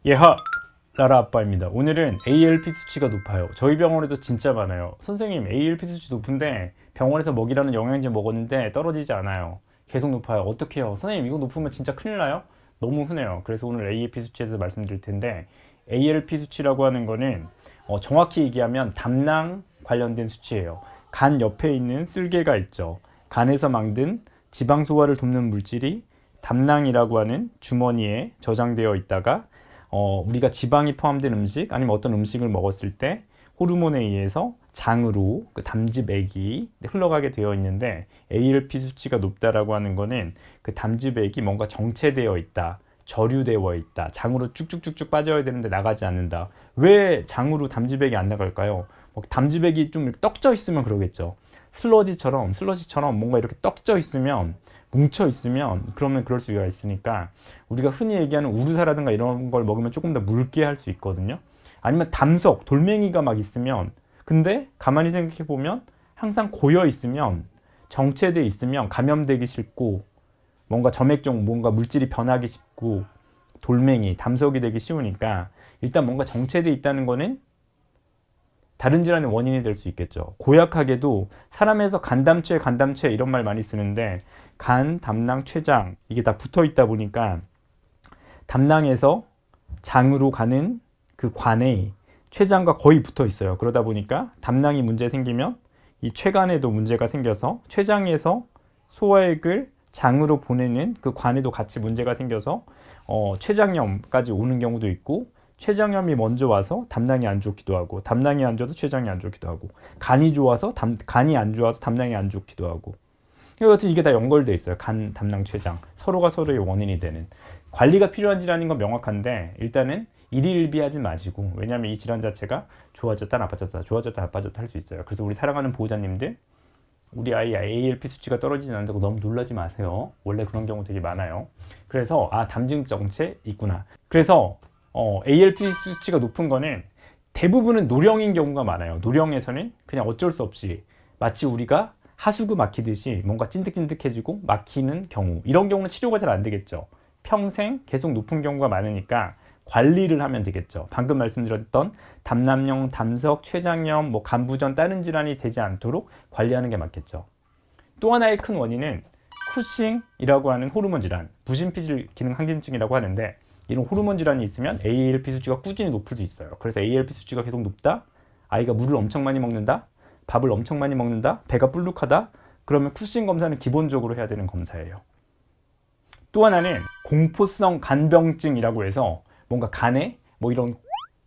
예하! 라라 아빠입니다. 오늘은 ALP 수치가 높아요. 저희 병원에도 진짜 많아요. 선생님, ALP 수치 높은데 병원에서 먹이라는 영양제 먹었는데 떨어지지 않아요. 계속 높아요. 어떡해요? 선생님, 이거 높으면 진짜 큰일 나요? 너무 흔해요. 그래서 오늘 ALP 수치에 대해서 말씀드릴 텐데, ALP 수치라고 하는 거는 정확히 얘기하면 담낭 관련된 수치예요. 간 옆에 있는 쓸개가 있죠. 간에서 만든 지방 소화를 돕는 물질이 담낭이라고 하는 주머니에 저장되어 있다가 우리가 지방이 포함된 음식 아니면 어떤 음식을 먹었을 때 호르몬에 의해서 장으로 그 담즙액이 흘러가게 되어 있는데, ALP 수치가 높다라고 하는 거는 그 담즙액이 뭔가 정체되어 있다, 저류되어 있다, 장으로 쭉쭉쭉쭉 빠져야 되는데 나가지 않는다. 왜 장으로 담즙액이 안 나갈까요? 담즙액이 좀 떡져 있으면 그러겠죠. 슬러지처럼 뭔가 이렇게 떡져 있으면, 뭉쳐 있으면 그러면 그럴 수가 있으니까, 우리가 흔히 얘기하는 우루사라든가 이런 걸 먹으면 조금 더 묽게 할 수 있거든요. 아니면 담석, 돌멩이가 막 있으면, 근데 가만히 생각해 보면 항상 고여 있으면, 정체돼 있으면 감염되기 쉽고, 뭔가 점액종, 뭔가 물질이 변하기 쉽고, 돌멩이, 담석이 되기 쉬우니까 일단 뭔가 정체돼 있다는 거는 다른 질환의 원인이 될 수 있겠죠. 고약하게도 사람에서 간담체 이런 말 많이 쓰는데, 간, 담낭, 췌장 이게 다 붙어 있다 보니까 담낭에서 장으로 가는 그 관에 췌장과 거의 붙어 있어요. 그러다 보니까 담낭이 문제 생기면 이 췌간에도 문제가 생겨서 췌장에서 소화액을 장으로 보내는 그 관에도 같이 문제가 생겨서 췌장염까지 오는 경우도 있고, 췌장염이 먼저 와서 담낭이 안 좋기도 하고, 담낭이 안 좋아서 췌장이 안 좋기도 하고, 간이 좋아서 간이 안 좋아서 담낭이 안 좋기도 하고. 여튼 이게 다 연결돼 있어요. 간, 담낭, 췌장 서로가 서로의 원인이 되는. 관리가 필요한 질환인 건 명확한데 일단은 일희일비하지 마시고, 왜냐하면 이 질환 자체가 좋아졌다 나빠졌다 좋아졌다 나빠졌다 할 수 있어요. 그래서 우리 사랑하는 보호자님들, 우리 아이 ALP 수치가 떨어지지 않는다고 너무 놀라지 마세요. 원래 그런 경우 되게 많아요. 그래서 담즙 정체 있구나. 그래서 ALP 수치가 높은 거는 대부분은 노령인 경우가 많아요. 노령에서는 그냥 어쩔 수 없이 마치 우리가 하수구 막히듯이 뭔가 찐득찐득해지고 막히는 경우, 이런 경우는 치료가 잘 안 되겠죠. 평생 계속 높은 경우가 많으니까 관리를 하면 되겠죠. 방금 말씀드렸던 담낭염, 담석, 췌장염, 간부전 다른 질환이 되지 않도록 관리하는 게 맞겠죠. 또 하나의 큰 원인은 쿠싱이라고 하는 호르몬 질환, 부신피질 기능 항진증이라고 하는데, 이런 호르몬 질환이 있으면 ALP 수치가 꾸준히 높을 수 있어요. 그래서 ALP 수치가 계속 높다, 아이가 물을 엄청 많이 먹는다, 밥을 엄청 많이 먹는다, 배가 불룩하다, 그러면 쿠싱 검사는 기본적으로 해야 되는 검사예요. 또 하나는 공포성 간병증이라고 해서 뭔가 간에 이런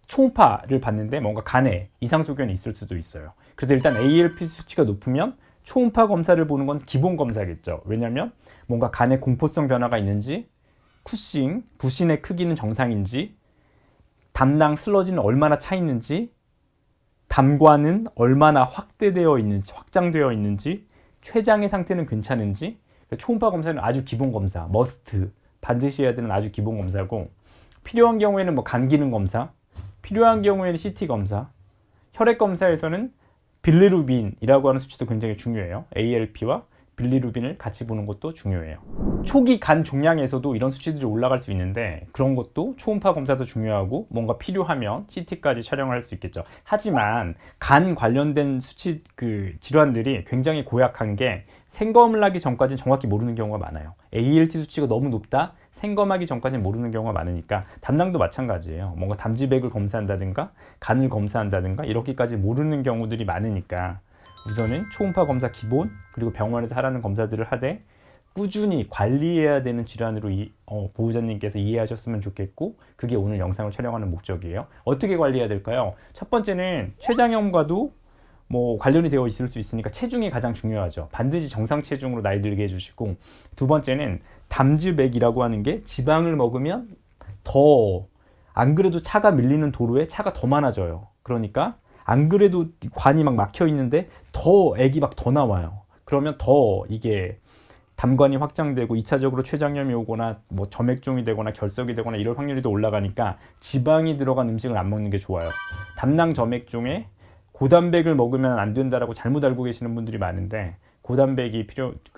초음파를 봤는데 뭔가 간에 이상 소견이 있을 수도 있어요. 그래서 일단 ALP 수치가 높으면 초음파 검사를 보는 건 기본 검사겠죠. 왜냐하면 뭔가 간에 공포성 변화가 있는지, 쿠싱, 부신의 크기는 정상인지, 담낭 슬러지는 얼마나 차 있는지, 담관은 얼마나 확대되어 있는지, 확장되어 있는지, 췌장의 상태는 괜찮은지. 초음파 검사는 아주 기본 검사, 머스트, 반드시 해야 되는 아주 기본 검사고, 필요한 경우에는 간 기능 검사, 필요한 경우에는 CT 검사, 혈액 검사에서는 빌리루빈이라고 하는 수치도 굉장히 중요해요. ALP와 빌리루빈을 같이 보는 것도 중요해요. 초기 간 종양에서도 이런 수치들이 올라갈 수 있는데, 그런 것도 초음파 검사도 중요하고, 뭔가 필요하면 CT까지 촬영을 할 수 있겠죠. 하지만 간 관련된 수치 질환들이 굉장히 고약한 게 생검을 하기 전까지는 정확히 모르는 경우가 많아요. ALT 수치가 너무 높다, 생검하기 전까지는 모르는 경우가 많으니까, 담낭도 마찬가지예요. 뭔가 담즙액을 검사한다든가 간을 검사한다든가 이렇게까지 모르는 경우들이 많으니까, 우선은 초음파 검사 기본, 그리고 병원에서 하라는 검사들을 하되 꾸준히 관리해야 되는 질환으로 보호자님께서 이해하셨으면 좋겠고, 그게 오늘 영상을 촬영하는 목적이에요. 어떻게 관리해야 될까요? 첫 번째는 췌장염과도 관련이 되어 있을 수 있으니까 체중이 가장 중요하죠. 반드시 정상 체중으로 나이 들게 해주시고, 두 번째는 담즙액이라고 하는 게 지방을 먹으면 안 그래도 차가 밀리는 도로에 차가 더 많아져요. 그러니까 안 그래도 관이 막 막혀 있는데 액이 더 나와요. 그러면 더 이게 담관이 확장되고 2차적으로 췌장염이 오거나 점액종이 되거나 결석이 되거나 이럴 확률이 더 올라가니까 지방이 들어간 음식을 안 먹는 게 좋아요. 담낭 점액종에 고단백을 먹으면 안 된다라고 잘못 알고 계시는 분들이 많은데, 고단백이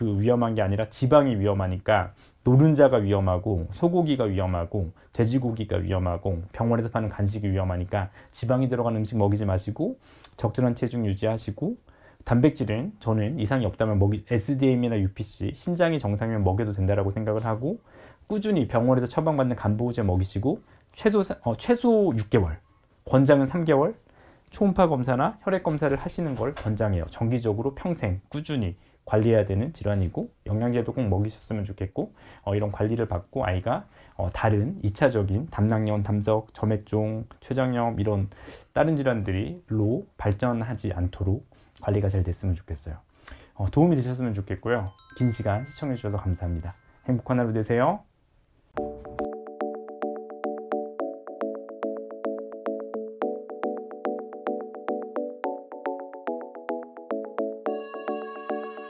위험한 게 아니라 지방이 위험하니까 노른자가 위험하고 소고기가 위험하고 돼지고기가 위험하고 병원에서 파는 간식이 위험하니까 지방이 들어간 음식 먹이지 마시고 적절한 체중 유지하시고 단백질은 저는 이상이 없다면 SDM이나 UPC, 신장이 정상이면 먹여도 된다고 생각을 하고 꾸준히 병원에서 처방받는 간보호제 먹이시고 최소 6개월, 권장은 3개월 초음파 검사나 혈액 검사를 하시는 걸 권장해요. 정기적으로 평생 꾸준히 관리해야 되는 질환이고 영양제도 꼭 먹이셨으면 좋겠고 이런 관리를 받고 아이가 다른 2차적인 담낭염, 담석, 점액종, 췌장염 이런 다른 질환들로 발전하지 않도록 관리가 잘 됐으면 좋겠어요. 도움이 되셨으면 좋겠고요. 긴 시간 시청해 주셔서 감사합니다. 행복한 하루 되세요.